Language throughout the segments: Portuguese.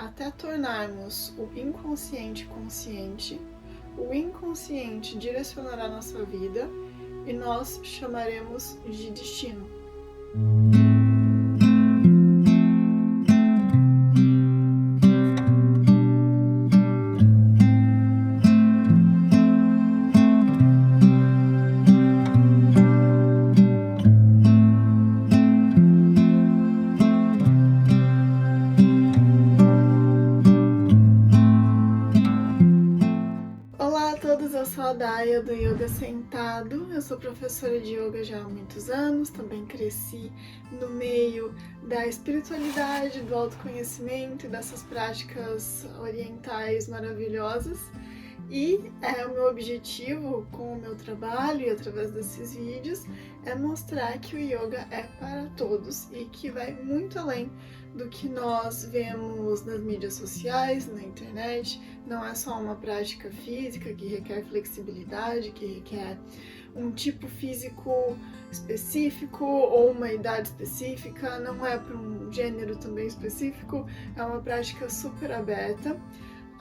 até tornarmos o inconsciente consciente, o inconsciente direcionará nossa vida e nós chamaremos de destino. Olá a todos, eu sou a Daya do Yoga Sentado. Eu sou professora de yoga já há muitos anos, também cresci no meio da espiritualidade, do autoconhecimento e dessas práticas orientais maravilhosas. E o meu objetivo com o meu trabalho e através desses vídeos é mostrar que o yoga é para todos e que vai muito além do que nós vemos nas mídias sociais, na internet. Não é só uma prática física que requer flexibilidade, que requer um tipo físico específico ou uma idade específica, não é para um gênero também específico, é uma prática super aberta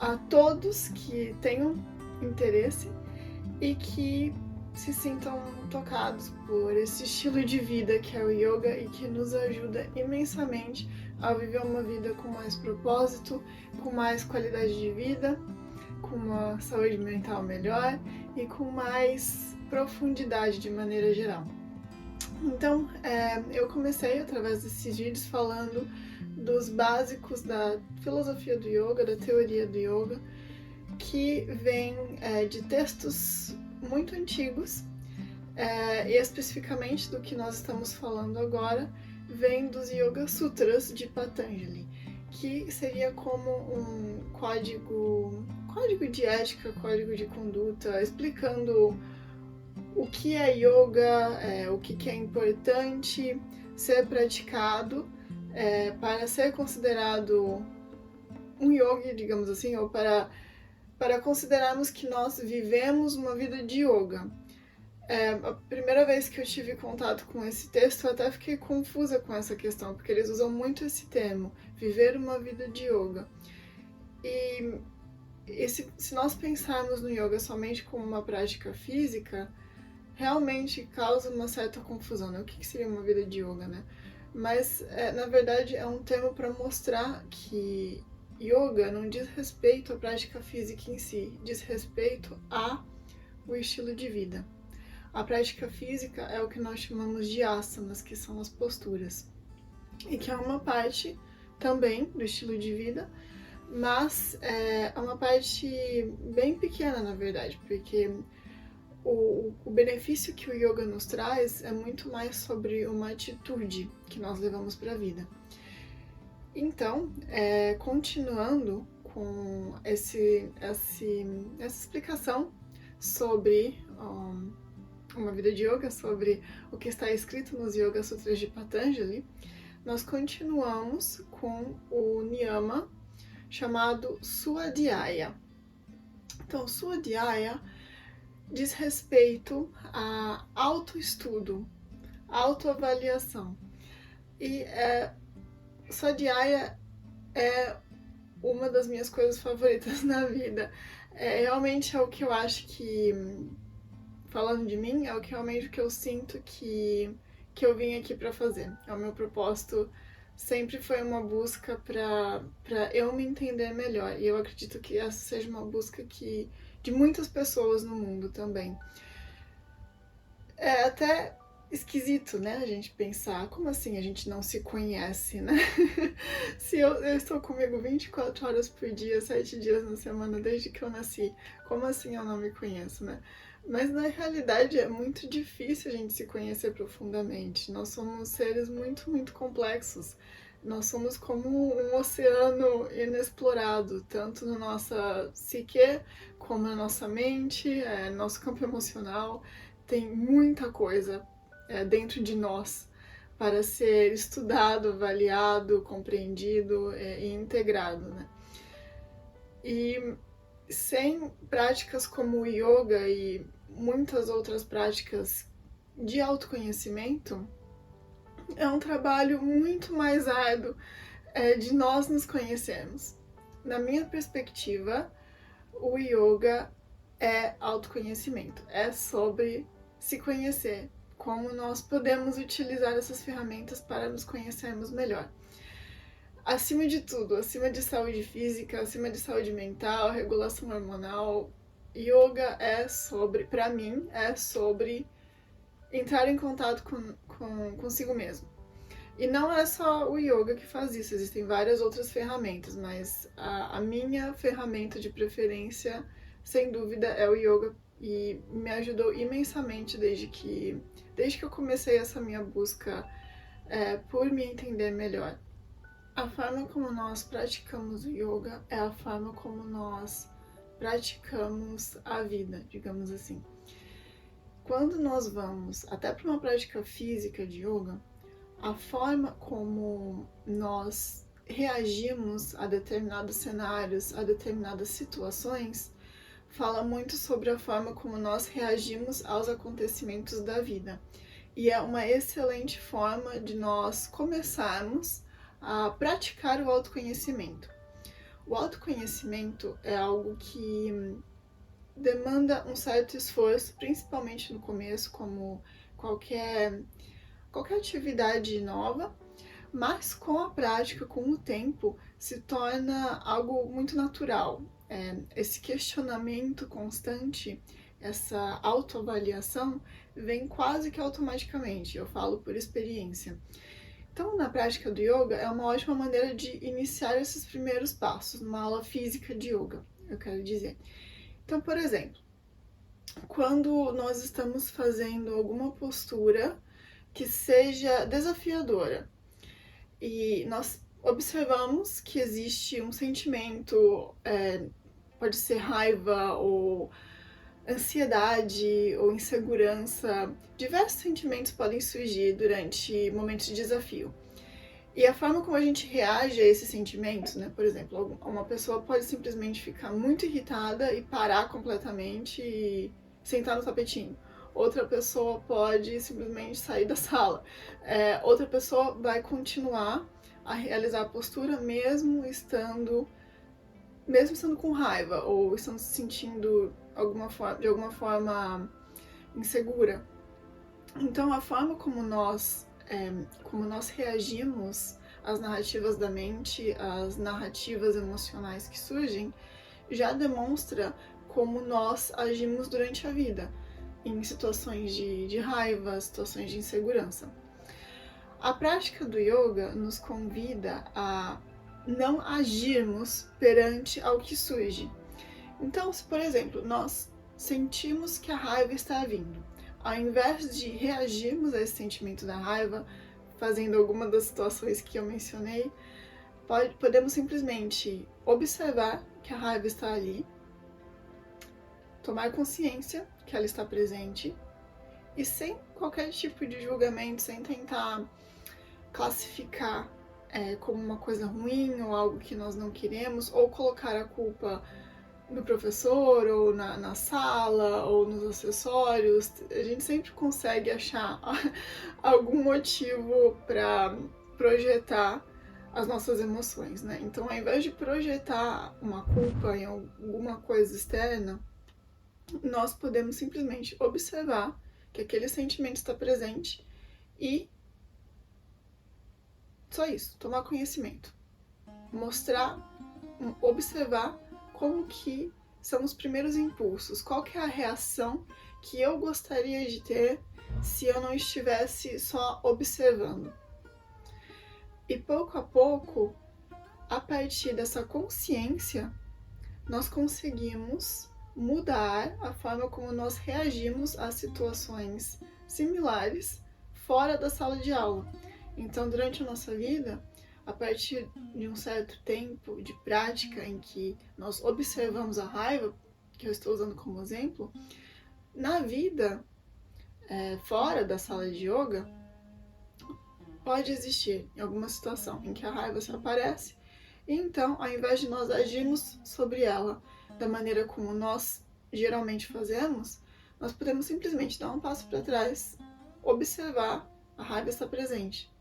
a todos que tenham interesse e que se sintam tocados por esse estilo de vida que é o yoga e que nos ajuda imensamente a viver uma vida com mais propósito, com mais qualidade de vida, com uma saúde mental melhor e com mais profundidade de maneira geral. Então, eu comecei através desses vídeos falando dos básicos da filosofia do yoga, da teoria do yoga, que vem de textos muito antigos, e especificamente do que nós estamos falando agora, vem dos Yoga Sutras de Patanjali, que seria como um código de ética, código de conduta, explicando o que é yoga, o que é importante ser praticado para ser considerado um yogi, digamos assim, ou para considerarmos que nós vivemos uma vida de yoga. A primeira vez que eu tive contato com esse texto, eu até fiquei confusa com essa questão, porque eles usam muito esse termo, viver uma vida de yoga. E se nós pensarmos no yoga somente como uma prática física, realmente causa uma certa confusão, né? O que seria uma vida de yoga, né? Mas, na verdade, é um termo para mostrar que yoga não diz respeito à prática física em si, diz respeito ao estilo de vida. A prática física é o que nós chamamos de asanas, que são as posturas, e que é uma parte também do estilo de vida, mas é uma parte bem pequena, na verdade, porque o benefício que o yoga nos traz é muito mais sobre uma atitude que nós levamos para a vida. Então, continuando com essa explicação sobre uma vida de yoga, sobre o que está escrito nos Yoga Sutras de Patanjali, nós continuamos com o niyama chamado Swadhyaya. Então, Swadhyaya diz respeito a autoestudo, autoavaliação. E Swadhyaya é uma das minhas coisas favoritas na vida. Realmente é o que eu acho que, falando de mim, é o que realmente que eu sinto que eu vim aqui para fazer. É o meu propósito, sempre foi uma busca para eu me entender melhor. E eu acredito que essa seja uma busca de muitas pessoas no mundo também. É até esquisito, né, a gente pensar, como assim a gente não se conhece, né? Se eu estou comigo 24 horas por dia, 7 dias na semana, desde que eu nasci, como assim eu não me conheço, né? Mas na realidade é muito difícil a gente se conhecer profundamente. Nós somos seres muito, muito complexos. Nós somos como um oceano inexplorado, tanto na nossa psique, como na nossa mente, nosso campo emocional. Tem muita coisa dentro de nós para ser estudado, avaliado, compreendido e integrado, né? E sem práticas como o yoga e muitas outras práticas de autoconhecimento, é um trabalho muito mais árduo de nós nos conhecermos. na minha perspectiva, o yoga é autoconhecimento, é sobre se conhecer, como nós podemos utilizar essas ferramentas para nos conhecermos melhor. Acima de tudo, acima de saúde física, acima de saúde mental, regulação hormonal, yoga é sobre, para mim, é sobre entrar em contato consigo mesmo. E não é só o yoga que faz isso, existem várias outras ferramentas, mas a minha ferramenta de preferência, sem dúvida, é o yoga e me ajudou imensamente desde que eu comecei essa minha busca por me entender melhor. A forma como nós praticamos o yoga é a forma como nós praticamos a vida, digamos assim. Quando nós vamos até para uma prática física de yoga, a forma como nós reagimos a determinados cenários, a determinadas situações, fala muito sobre a forma como nós reagimos aos acontecimentos da vida. E é uma excelente forma de nós começarmos a praticar o autoconhecimento. O autoconhecimento é algo que demanda um certo esforço, principalmente no começo, como qualquer atividade nova, mas com a prática, com o tempo, se torna algo muito natural. Esse questionamento constante, essa autoavaliação, vem quase que automaticamente, eu falo por experiência. Então, na prática do yoga, é uma ótima maneira de iniciar esses primeiros passos, numa aula física de yoga, eu quero dizer. Então, por exemplo, quando nós estamos fazendo alguma postura que seja desafiadora e nós observamos que existe um sentimento, pode ser raiva ou ansiedade ou insegurança, diversos sentimentos podem surgir durante momentos de desafio. E a forma como a gente reage a esses sentimentos, né? Por exemplo, uma pessoa pode simplesmente ficar muito irritada e parar completamente e sentar no tapetinho. Outra pessoa pode simplesmente sair da sala. Outra pessoa vai continuar a realizar a postura mesmo estando com raiva ou estando se sentindo de alguma forma insegura. Então, a forma como nós reagimos às narrativas da mente, às narrativas emocionais que surgem, já demonstra como nós agimos durante a vida, em situações de raiva, situações de insegurança. A prática do yoga nos convida a não agirmos perante ao que surge. Então, se por exemplo, nós sentimos que a raiva está vindo, ao invés de reagirmos a esse sentimento da raiva, fazendo alguma das situações que eu mencionei, podemos simplesmente observar que a raiva está ali, tomar consciência que ela está presente e sem qualquer tipo de julgamento, sem tentar classificar como uma coisa ruim ou algo que nós não queremos, ou colocar a culpa no professor, ou na sala, ou nos acessórios. A gente sempre consegue achar algum motivo para projetar as nossas emoções, né? Então, ao invés de projetar uma culpa em alguma coisa externa, nós podemos simplesmente observar que aquele sentimento está presente e só isso, tomar conhecimento, mostrar, observar como que são os primeiros impulsos, qual que é a reação que eu gostaria de ter se eu não estivesse só observando. E pouco a pouco, a partir dessa consciência, nós conseguimos mudar a forma como nós reagimos a situações similares fora da sala de aula. Então, durante a nossa vida, a partir de um certo tempo de prática em que nós observamos a raiva, que eu estou usando como exemplo, na vida fora da sala de yoga, pode existir alguma situação em que a raiva se aparece, e então, ao invés de nós agirmos sobre ela da maneira como nós geralmente fazemos, nós podemos simplesmente dar um passo para trás, observar a raiva está presente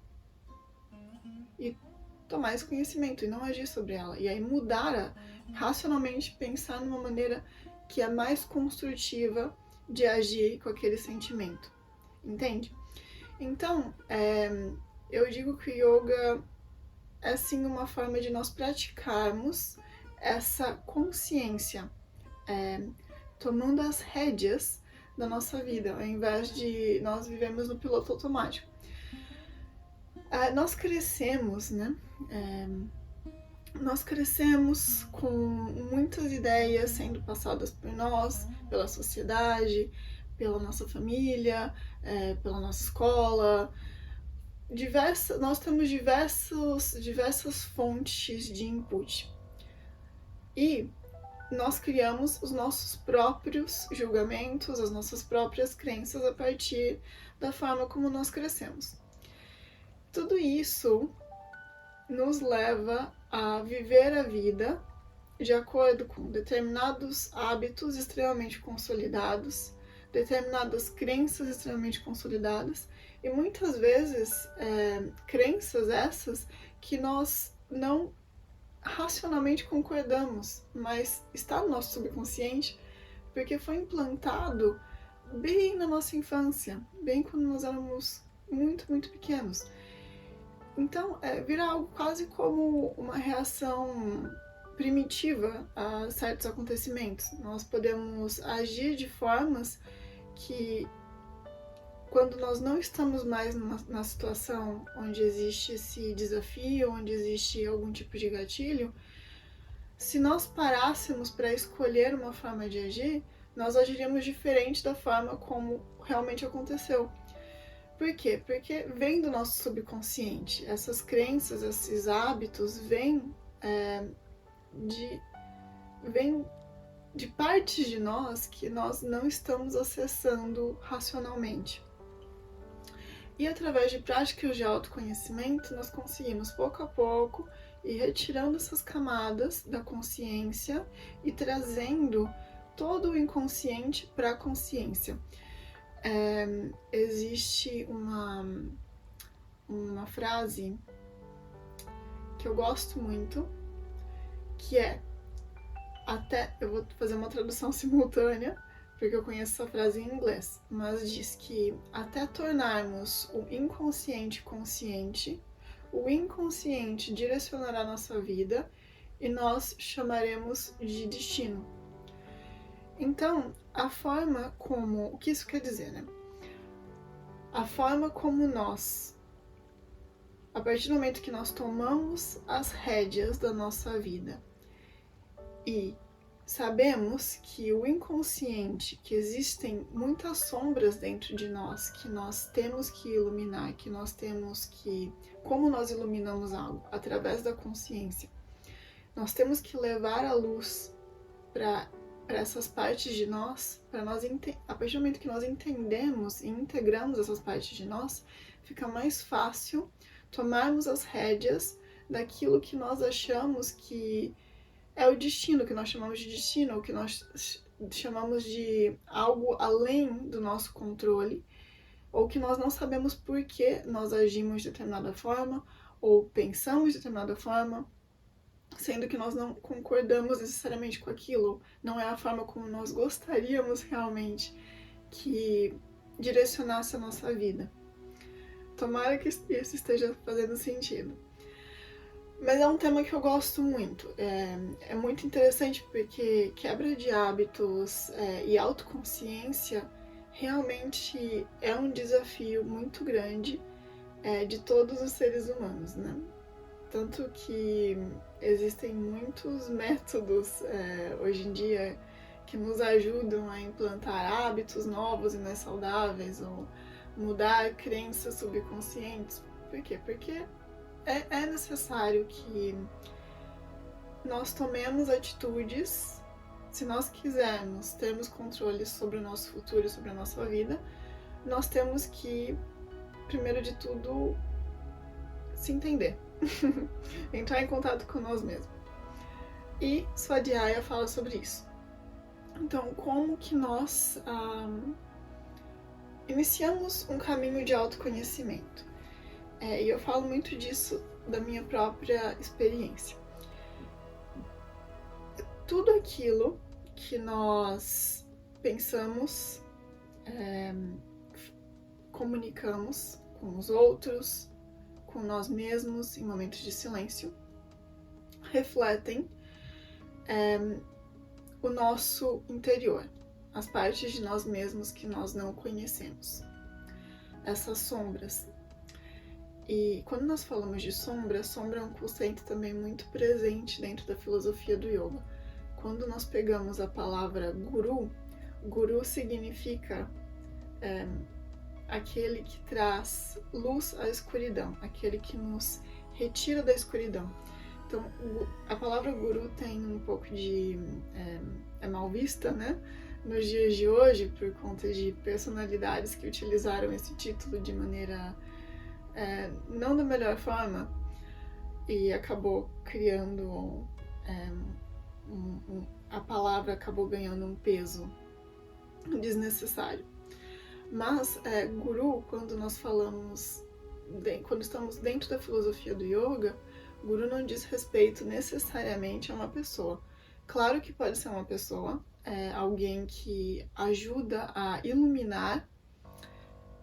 e tomar esse conhecimento e não agir sobre ela. E aí racionalmente pensar numa maneira que é mais construtiva de agir com aquele sentimento. Entende? Então, eu digo que o yoga é sim uma forma de nós praticarmos essa consciência, tomando as rédeas da nossa vida, ao invés de nós vivemos no piloto automático. Nós crescemos, né? Nós crescemos com muitas ideias sendo passadas por nós, pela sociedade, pela nossa família, pela nossa escola. Nós temos diversas fontes de input. E nós criamos os nossos próprios julgamentos, as nossas próprias crenças a partir da forma como nós crescemos. Tudo isso nos leva a viver a vida de acordo com determinados hábitos extremamente consolidados, determinadas crenças extremamente consolidadas e muitas vezes crenças essas que nós não racionalmente concordamos, mas está no nosso subconsciente porque foi implantado bem na nossa infância, bem quando nós éramos muito, muito pequenos. Então, vira algo quase como uma reação primitiva a certos acontecimentos. Nós podemos agir de formas que, quando nós não estamos mais na situação onde existe esse desafio, onde existe algum tipo de gatilho, se nós parássemos para escolher uma forma de agir, nós agiríamos diferente da forma como realmente aconteceu. Por quê? Porque vem do nosso subconsciente. Essas crenças, esses hábitos vêm de partes de nós que nós não estamos acessando racionalmente. E através de práticas de autoconhecimento, nós conseguimos pouco a pouco ir retirando essas camadas da consciência e trazendo todo o inconsciente para a consciência. Existe uma frase que eu gosto muito, que eu vou fazer uma tradução simultânea, porque eu conheço essa frase em inglês, mas diz que até tornarmos o inconsciente consciente, o inconsciente direcionará a nossa vida e nós chamaremos de destino. Então, o que isso quer dizer, né? A forma como nós, a partir do momento que nós tomamos as rédeas da nossa vida e sabemos que o inconsciente, que existem muitas sombras dentro de nós, que nós temos que iluminar, como nós iluminamos algo? Através da consciência. Nós temos que levar a luz para essas partes de nós, a partir do momento que nós entendemos e integramos essas partes de nós, fica mais fácil tomarmos as rédeas daquilo que nós achamos que é o destino, que nós chamamos de destino, ou que nós chamamos de algo além do nosso controle, ou que nós não sabemos por que nós agimos de determinada forma, ou pensamos de determinada forma, sendo que nós não concordamos necessariamente com aquilo, não é a forma como nós gostaríamos realmente que direcionasse a nossa vida. Tomara que isso esteja fazendo sentido. Mas é um tema que eu gosto muito. É muito interessante porque quebra de hábitos e autoconsciência realmente é um desafio muito grande de todos os seres humanos, né? Tanto que existem muitos métodos hoje em dia que nos ajudam a implantar hábitos novos e mais saudáveis ou mudar crenças subconscientes. Por quê? Porque é necessário que nós tomemos atitudes, se nós quisermos termos controle sobre o nosso futuro e sobre a nossa vida, nós temos que, primeiro de tudo, se entender. Entrar em contato com nós mesmos. E Svadhyaya fala sobre isso. Então, como que nós iniciamos um caminho de autoconhecimento? E eu falo muito disso da minha própria experiência. Tudo aquilo que nós pensamos, comunicamos com os outros, com nós mesmos em momentos de silêncio, refletem o nosso interior, as partes de nós mesmos que nós não conhecemos, essas sombras. E quando nós falamos de sombra, sombra é um conceito também muito presente dentro da filosofia do yoga. Quando nós pegamos a palavra guru, guru significa aquele que traz luz à escuridão, aquele que nos retira da escuridão. Então, a palavra guru tem um pouco de... é mal vista, né? Nos dias de hoje, por conta de personalidades que utilizaram esse título de maneira não da melhor forma, e acabou criando... a palavra acabou ganhando um peso desnecessário. Mas guru, quando nós falamos, quando estamos dentro da filosofia do yoga, guru não diz respeito necessariamente a uma pessoa. Claro que pode ser uma pessoa, alguém que ajuda a iluminar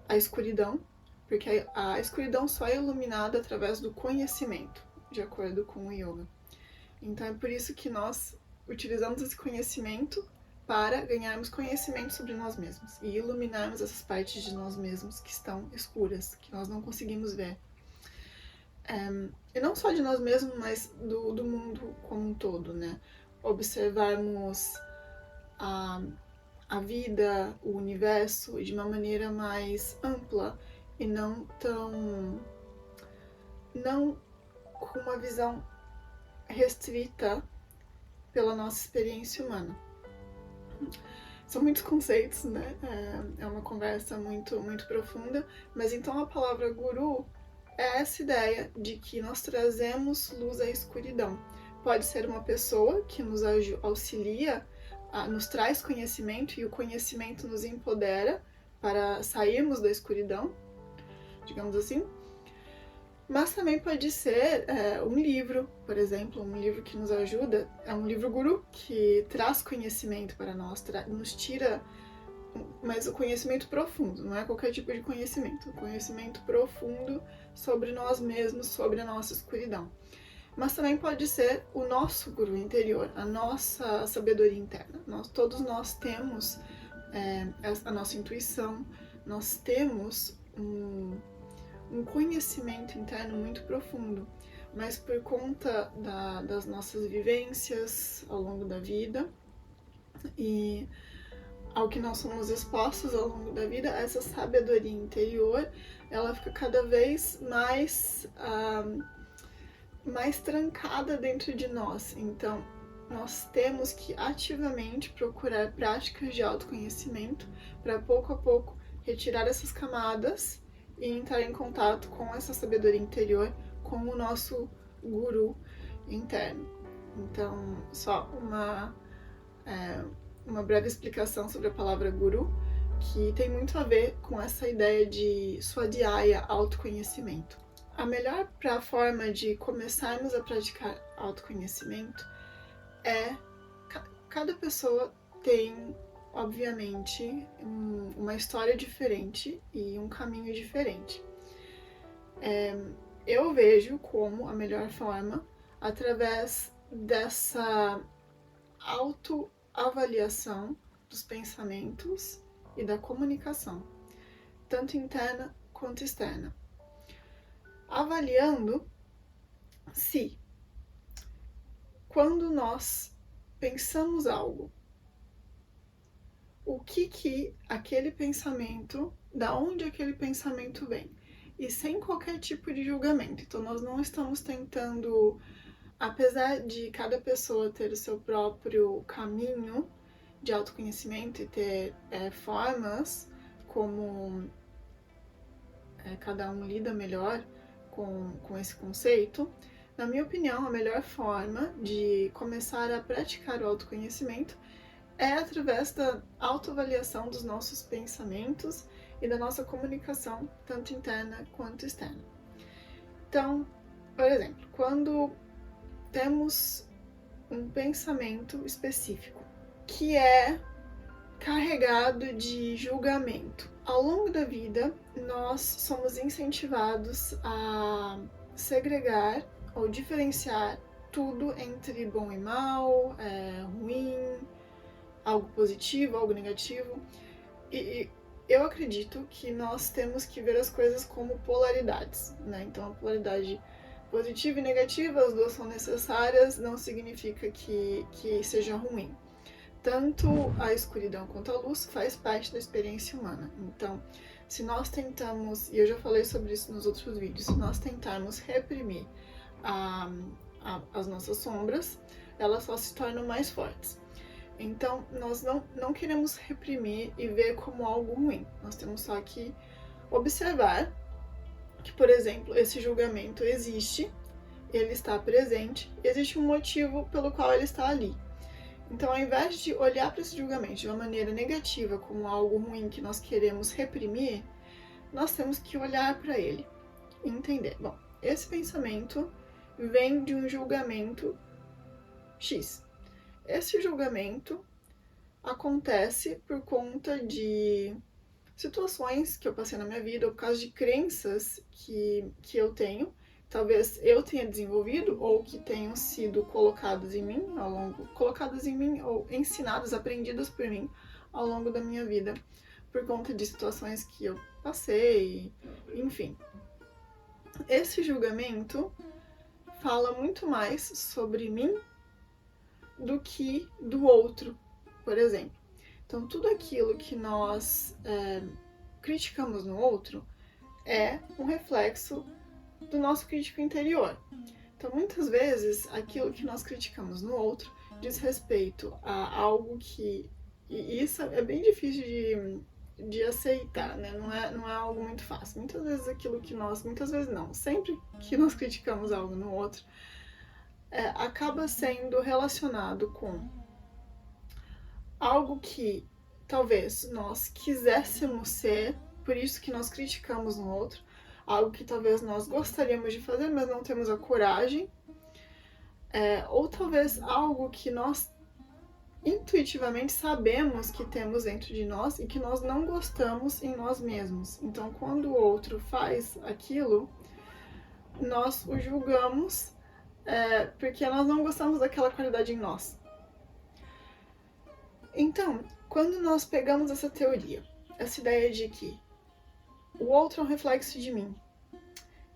a escuridão, porque a escuridão só é iluminada através do conhecimento, de acordo com o yoga. Então é por isso que nós utilizamos esse conhecimento para ganharmos conhecimento sobre nós mesmos e iluminarmos essas partes de nós mesmos que estão escuras, que nós não conseguimos ver. E não só de nós mesmos, mas do mundo como um todo, né? Observarmos a vida, o universo de uma maneira mais ampla e não com uma visão restrita pela nossa experiência humana. São muitos conceitos, né? É uma conversa muito, muito profunda, mas então a palavra guru é essa ideia de que nós trazemos luz à escuridão. Pode ser uma pessoa que nos auxilia, nos traz conhecimento, e o conhecimento nos empodera para sairmos da escuridão, digamos assim. Mas também pode ser um livro, por exemplo, um livro que nos ajuda, é um livro guru que traz conhecimento para nós, nos tira, mas o conhecimento profundo, não é qualquer tipo de conhecimento, o conhecimento profundo sobre nós mesmos, sobre a nossa escuridão. Mas também pode ser o nosso guru interior, a nossa sabedoria interna. Todos nós temos a nossa intuição, nós temos um conhecimento interno muito profundo, mas por conta das nossas vivências ao longo da vida e ao que nós somos expostos ao longo da vida, essa sabedoria interior, ela fica cada vez mais trancada dentro de nós. Então, nós temos que ativamente procurar práticas de autoconhecimento para pouco a pouco retirar essas camadas e entrar em contato com essa sabedoria interior, com o nosso guru interno. Então, só uma breve explicação sobre a palavra guru, que tem muito a ver com essa ideia de swadhyaya, autoconhecimento. A melhor forma de começarmos a praticar autoconhecimento é... Cada pessoa tem, obviamente, uma história diferente e um caminho diferente. Eu vejo como a melhor forma, através dessa autoavaliação dos pensamentos e da comunicação, tanto interna quanto externa. Avaliando se, quando nós pensamos algo, o que aquele pensamento, da onde aquele pensamento vem, e sem qualquer tipo de julgamento. Então nós não estamos tentando, apesar de cada pessoa ter o seu próprio caminho de autoconhecimento e ter formas como cada um lida melhor com esse conceito, na minha opinião, a melhor forma de começar a praticar o autoconhecimento é através da autoavaliação dos nossos pensamentos e da nossa comunicação, tanto interna quanto externa. Então, Por exemplo, quando temos um pensamento específico que é carregado de julgamento. Ao longo da vida, nós somos incentivados a segregar ou diferenciar tudo entre bom e mal, ruim, algo positivo, algo negativo. E eu acredito que nós temos que ver as coisas como polaridades, né? Então, a polaridade positiva e negativa, as duas são necessárias, não significa que seja ruim. Tanto a escuridão quanto a luz faz parte da experiência humana. Então, se nós tentamos, e eu já falei sobre isso nos outros vídeos, se nós tentarmos reprimir as nossas sombras, elas só se tornam mais fortes. Então, nós não queremos reprimir e ver como algo ruim. Nós temos só que observar que, por exemplo, esse julgamento existe, ele está presente, existe um motivo pelo qual ele está ali. Então, ao invés de olhar para esse julgamento de uma maneira negativa, como algo ruim que nós queremos reprimir, nós temos que olhar para ele e entender. Bom, esse pensamento vem de um julgamento X. Esse julgamento acontece por conta de situações que eu passei na minha vida, ou por causa de crenças que eu tenho, talvez eu tenha desenvolvido ou que tenham sido colocadas em mim ou ensinadas, aprendidas por mim ao longo da minha vida, por conta de situações que eu passei, enfim. Esse julgamento fala muito mais sobre mim do que do outro, por exemplo. Então, tudo aquilo que nós criticamos no outro é um reflexo do nosso crítico interior. Então, muitas vezes, aquilo que nós criticamos no outro diz respeito a algo que... E isso é bem difícil de aceitar, né? Não é algo muito fácil. Muitas vezes aquilo que nós... Muitas vezes não. Sempre que nós criticamos algo no outro, acaba sendo relacionado com algo que talvez nós quiséssemos ser, por isso que nós criticamos no outro, algo que talvez nós gostaríamos de fazer, mas não temos a coragem, ou talvez algo que nós intuitivamente sabemos que temos dentro de nós e que nós não gostamos em nós mesmos. Então, quando o outro faz aquilo, nós o julgamos porque nós não gostamos daquela qualidade em nós. Então, quando nós pegamos essa teoria, essa ideia de que o outro é um reflexo de mim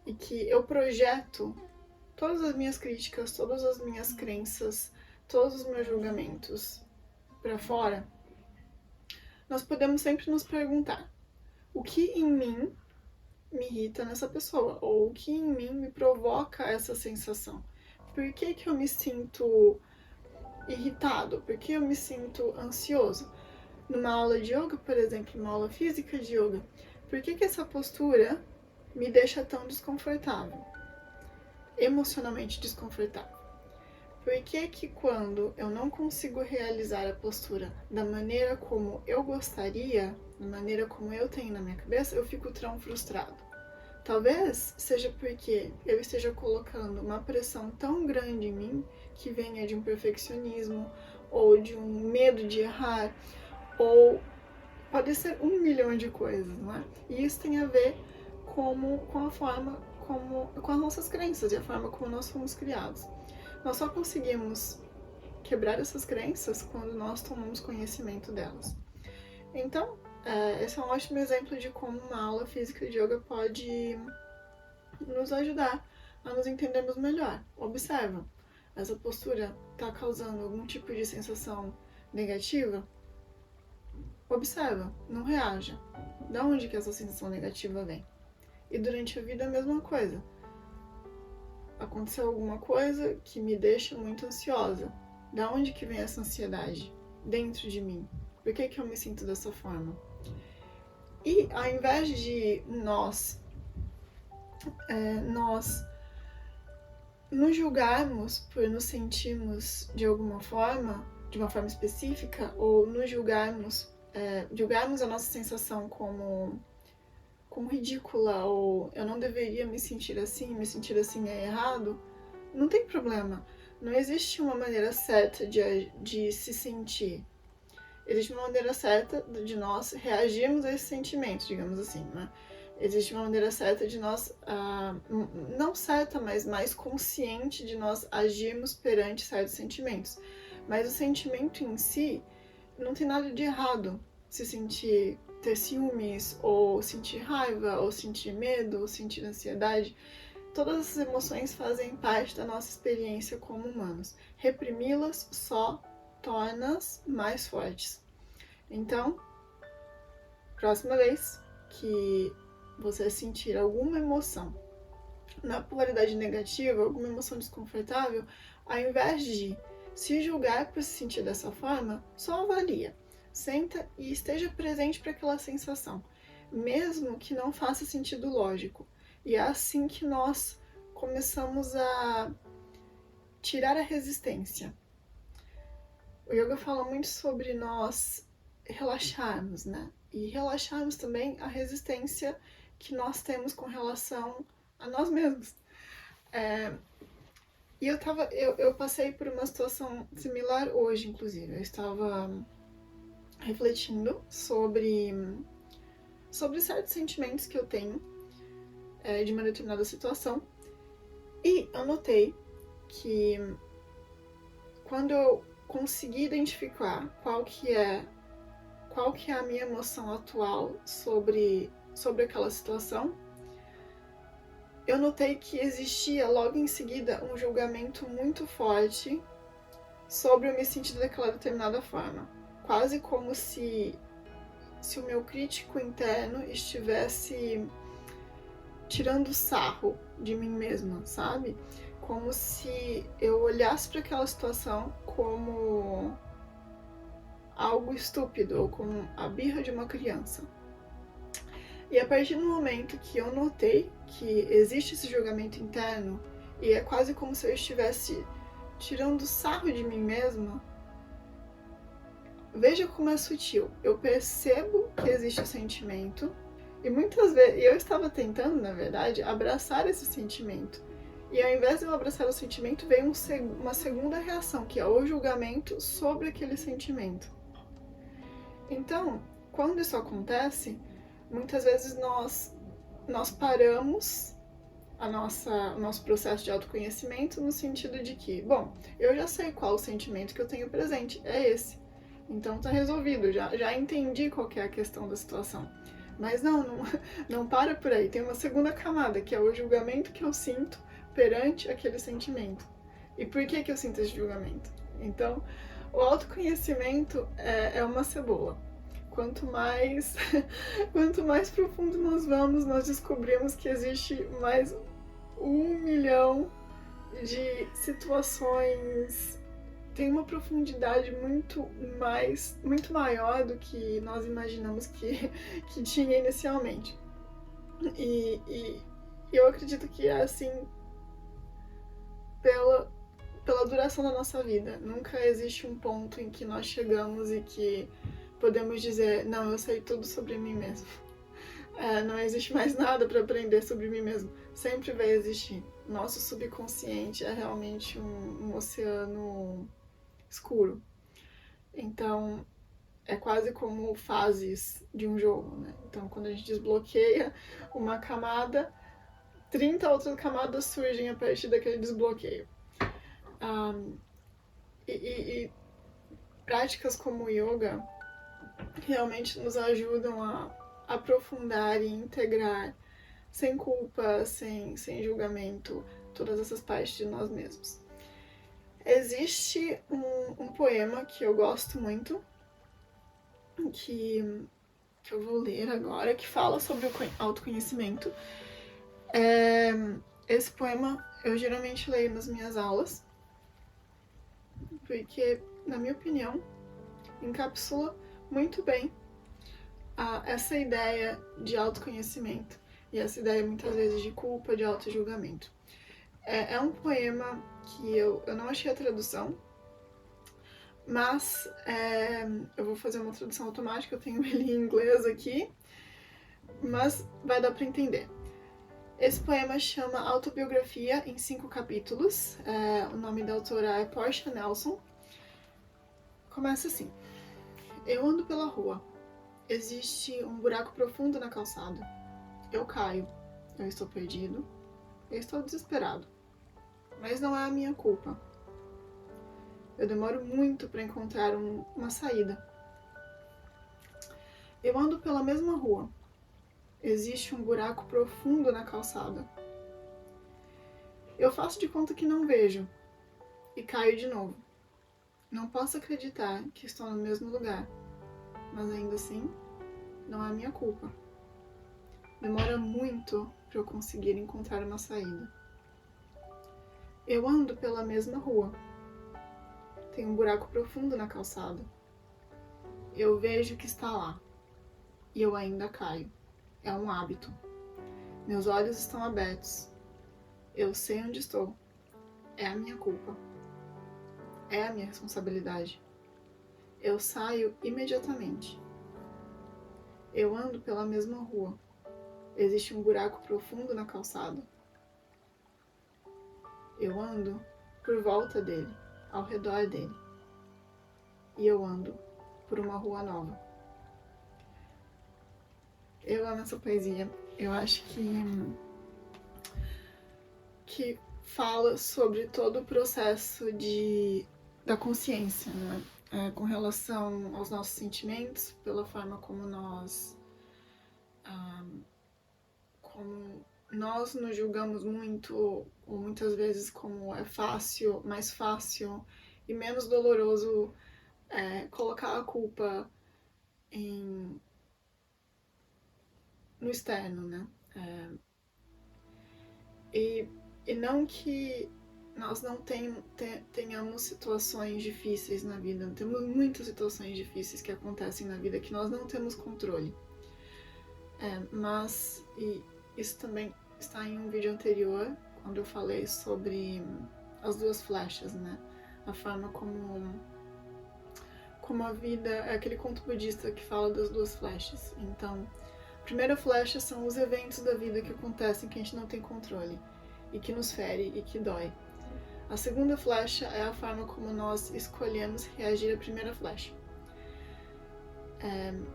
e que eu projeto todas as minhas críticas, todas as minhas crenças, todos os meus julgamentos para fora, nós podemos sempre nos perguntar: o que em mim me irrita nessa pessoa? Ou o que em mim me provoca essa sensação? Por que eu me sinto irritado? Por que eu me sinto ansioso? Numa aula de yoga, por exemplo, uma aula física de yoga, por que essa postura me deixa tão desconfortável? Emocionalmente desconfortável. Por que quando eu não consigo realizar a postura da maneira como eu gostaria, da maneira como eu tenho na minha cabeça, eu fico tão frustrado? Talvez seja porque eu esteja colocando uma pressão tão grande em mim que venha de um perfeccionismo, ou de um medo de errar, ou pode ser 1 milhão de coisas, não é? E isso tem a ver com a forma com as nossas crenças e a forma como nós fomos criados. Nós só conseguimos quebrar essas crenças quando nós tomamos conhecimento delas. Então, esse é um ótimo exemplo de como uma aula física de yoga pode nos ajudar a nos entendermos melhor. Observa, essa postura está causando algum tipo de sensação negativa? Observa, não reaja. Da onde que essa sensação negativa vem? E durante a vida a mesma coisa. Aconteceu alguma coisa que me deixa muito ansiosa. Da onde que vem essa ansiedade dentro de mim? Por que eu me sinto dessa forma? E ao invés de nós nos julgarmos por nos sentirmos de alguma forma, de uma forma específica, ou nos julgarmos a nossa sensação como como ridícula, ou eu não deveria me sentir assim é errado, não tem problema. Não existe uma maneira certa de se sentir. Existe uma maneira certa de nós reagirmos a esses sentimentos, digamos assim, né? Existe uma maneira certa de nós, não certa, mas mais consciente de nós agirmos perante certos sentimentos. Mas o sentimento em si não tem nada de errado. Se sentir, ter ciúmes, ou sentir raiva, ou sentir medo, ou sentir ansiedade, todas essas emoções fazem parte da nossa experiência como humanos. Reprimi-las só torna-as mais fortes. Então, próxima vez que você sentir alguma emoção na polaridade negativa, alguma emoção desconfortável, ao invés de se julgar por se sentir dessa forma, só avalia. Senta e esteja presente para aquela sensação, mesmo que não faça sentido lógico. E é assim que nós começamos a tirar a resistência. O yoga fala muito sobre nós relaxarmos, né? E relaxarmos também a resistência que nós temos com relação a nós mesmos. E eu passei por uma situação similar hoje, inclusive. Eu estava refletindo sobre certos sentimentos que eu tenho de uma determinada situação. E eu notei que quando eu consegui identificar qual que é a minha emoção atual sobre aquela situação, eu notei que existia logo em seguida um julgamento muito forte sobre eu me sentir daquela determinada forma. Quase como se o meu crítico interno estivesse tirando sarro de mim mesma, sabe? Como se eu olhasse para aquela situação como algo estúpido, ou como a birra de uma criança. E a partir do momento que eu notei que existe esse julgamento interno, e é quase como se eu estivesse tirando sarro de mim mesma, veja como é sutil. Eu percebo que existe o sentimento, e muitas vezes eu estava tentando, na verdade, abraçar esse sentimento. E ao invés de eu abraçar o sentimento, veio uma segunda reação, que é o julgamento sobre aquele sentimento. Então, quando isso acontece, muitas vezes nós paramos o nosso processo de autoconhecimento no sentido de que, bom, eu já sei qual o sentimento que eu tenho presente, é esse. Então tá resolvido, já entendi qual que é a questão da situação. Mas não para por aí, tem uma segunda camada, que é o julgamento que eu sinto perante aquele sentimento. E por que eu sinto esse julgamento? Então, o autoconhecimento é uma cebola. Quanto mais profundo nós vamos, nós descobrimos que existe mais 1 milhão de situações. Tem uma profundidade muito maior do que nós imaginamos que tinha inicialmente. E eu acredito que é assim pela duração da nossa vida. Nunca existe um ponto em que nós chegamos e que podemos dizer, não, eu sei tudo sobre mim mesmo. Não existe mais nada para aprender sobre mim mesmo. Sempre vai existir. Nosso subconsciente é realmente um oceano escuro. Então, é quase como fases de um jogo, né? Então, quando a gente desbloqueia uma camada, 30 outras camadas surgem a partir daquele desbloqueio. E práticas como o yoga realmente nos ajudam a aprofundar e integrar, sem culpa, sem julgamento, todas essas partes de nós mesmos. Existe um poema que eu gosto muito, que eu vou ler agora, que fala sobre o autoconhecimento. Esse poema eu geralmente leio nas minhas aulas, porque, na minha opinião, encapsula muito bem essa ideia de autoconhecimento e essa ideia muitas vezes de culpa, de autojulgamento. É um poema que eu não achei a tradução, mas eu vou fazer uma tradução automática, eu tenho ele em inglês aqui, mas vai dar para entender. Esse poema chama Autobiografia em 5 capítulos. O nome da autora é Portia Nelson. Começa assim. Eu ando pela rua. Existe um buraco profundo na calçada. Eu caio. Eu estou perdido. Eu estou desesperado. Mas não é a minha culpa. Eu demoro muito para encontrar uma saída. Eu ando pela mesma rua. Existe um buraco profundo na calçada. Eu faço de conta que não vejo e caio de novo. Não posso acreditar que estou no mesmo lugar, mas ainda assim, não é minha culpa. Demora muito para eu conseguir encontrar uma saída. Eu ando pela mesma rua. Tem um buraco profundo na calçada. Eu vejo que está lá e eu ainda caio. É um hábito. Meus olhos estão abertos. Eu sei onde estou. É a minha culpa. É a minha responsabilidade. Eu saio imediatamente. Eu ando pela mesma rua. Existe um buraco profundo na calçada. Eu ando por volta dele, ao redor dele. E eu ando por uma rua nova. Eu amo essa poesia. Eu acho que fala sobre todo o processo da consciência, né? Com relação aos nossos sentimentos, pela forma como nós nos julgamos muito, ou muitas vezes como é fácil, mais fácil e menos doloroso colocar a culpa no externo, né? E não que nós não tenhamos situações difíceis na vida, temos muitas situações difíceis que acontecem na vida que nós não temos controle. Mas isso também está em um vídeo anterior, quando eu falei sobre as duas flechas, né? A forma como a vida é aquele conto budista que fala das duas flechas. Então, a primeira flecha são os eventos da vida que acontecem que a gente não tem controle e que nos fere e que dói. A segunda flecha é a forma como nós escolhemos reagir à primeira flecha.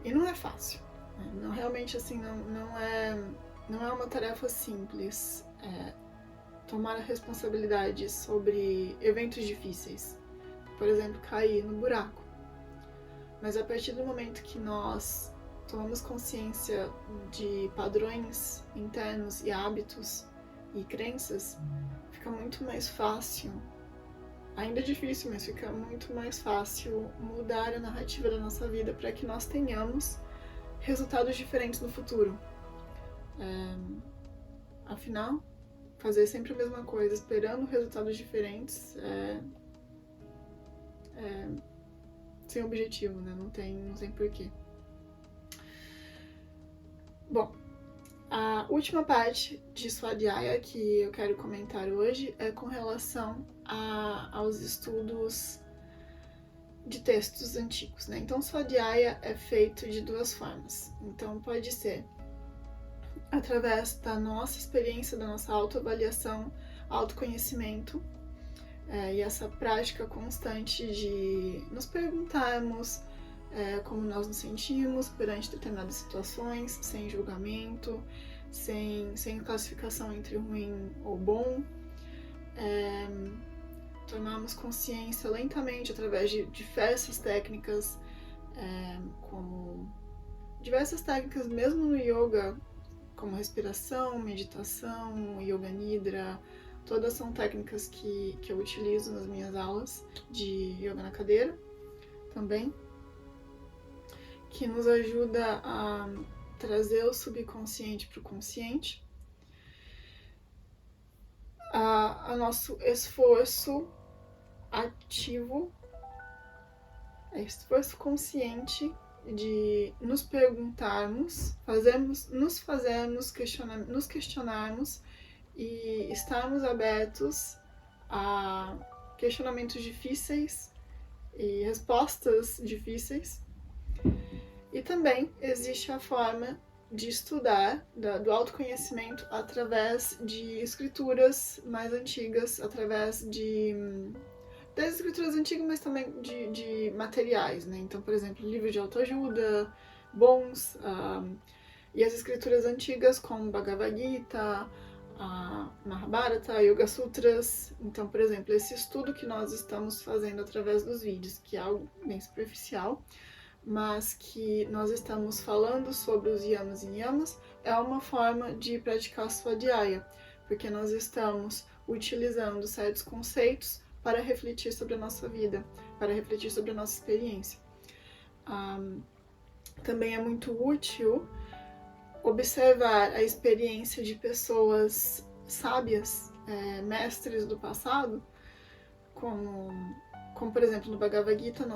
E não é fácil. Não, realmente, assim, não é uma tarefa simples tomar a responsabilidade sobre eventos difíceis. Por exemplo, cair no buraco. Mas a partir do momento que nós tomamos consciência de padrões internos e hábitos e crenças, fica muito mais fácil, ainda é difícil, mas fica muito mais fácil mudar a narrativa da nossa vida para que nós tenhamos resultados diferentes no futuro. Afinal, fazer sempre a mesma coisa, esperando resultados diferentes, sem objetivo, né? Não tem porquê. Bom, a última parte de Swadhyaya que eu quero comentar hoje é com relação aos estudos de textos antigos, né? Então, Swadhyaya é feito de duas formas. Então, pode ser através da nossa experiência, da nossa autoavaliação, autoconhecimento, e essa prática constante de nos perguntarmos como nós nos sentimos perante determinadas situações, sem julgamento, sem classificação entre ruim ou bom. Tomarmos consciência lentamente através de diversas técnicas, como diversas técnicas mesmo no yoga, como respiração, meditação, yoga nidra. Todas são técnicas que eu utilizo nas minhas aulas de yoga na cadeira também, que nos ajuda a trazer o subconsciente para o consciente, a nosso esforço ativo, esforço consciente de nos perguntarmos, nos questionarmos e estarmos abertos a questionamentos difíceis e respostas difíceis. E também existe a forma de estudar, do autoconhecimento através de escrituras mais antigas, através das escrituras antigas, mas também de materiais, né? Então, por exemplo, livros de autoajuda, bons, e as escrituras antigas como Bhagavad Gita, a Mahabharata, Yoga Sutras. Então, por exemplo, esse estudo que nós estamos fazendo através dos vídeos, que é algo bem superficial, mas que nós estamos falando sobre os yamas e niyamas, é uma forma de praticar Svadhyaya, porque nós estamos utilizando certos conceitos para refletir sobre a nossa vida, para refletir sobre a nossa experiência. Também é muito útil observar a experiência de pessoas sábias, mestres do passado, como por exemplo no Bhagavad Gita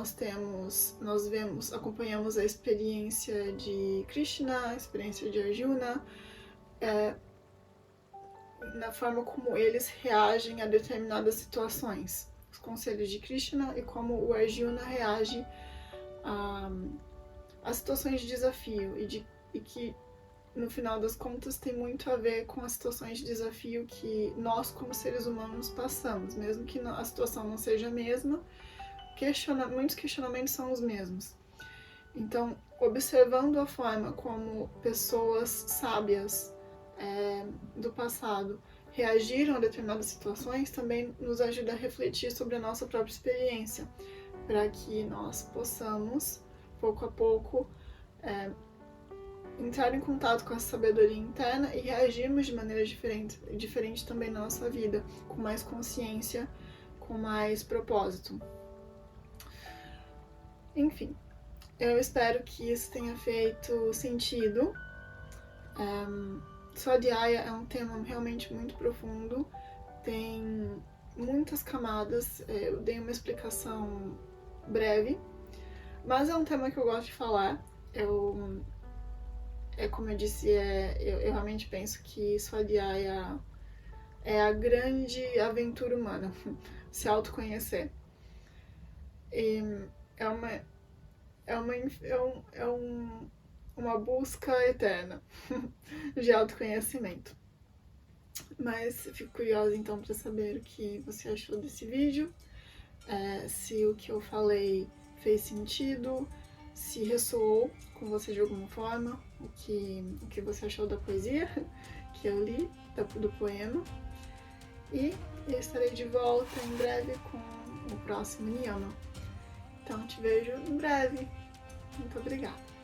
acompanhamos a experiência de Krishna, a experiência de Arjuna, na forma como eles reagem a determinadas situações, os conselhos de Krishna e como o Arjuna reage a situações de desafio e que no final das contas tem muito a ver com as situações de desafio que nós como seres humanos passamos, mesmo que a situação não seja a mesma, muitos questionamentos são os mesmos. Então, observando a forma como pessoas sábias do passado reagiram a determinadas situações também nos ajuda a refletir sobre a nossa própria experiência, para que nós possamos, pouco a pouco, entrar em contato com essa sabedoria interna e reagirmos de maneira diferente também na nossa vida, com mais consciência, com mais propósito. Enfim, eu espero que isso tenha feito sentido. Svadhyaya é um tema realmente muito profundo, tem muitas camadas, eu dei uma explicação breve, mas é um tema que eu gosto de falar. Como eu disse, eu realmente penso que Svadhyaya é a grande aventura humana, se autoconhecer. E uma busca eterna de autoconhecimento. Mas fico curiosa então para saber o que você achou desse vídeo, se o que eu falei fez sentido, se ressoou com você de alguma forma, o que você achou da poesia que eu li, do poema. E eu estarei de volta em breve com o próximo Niyama. Então te vejo em breve. Muito obrigada.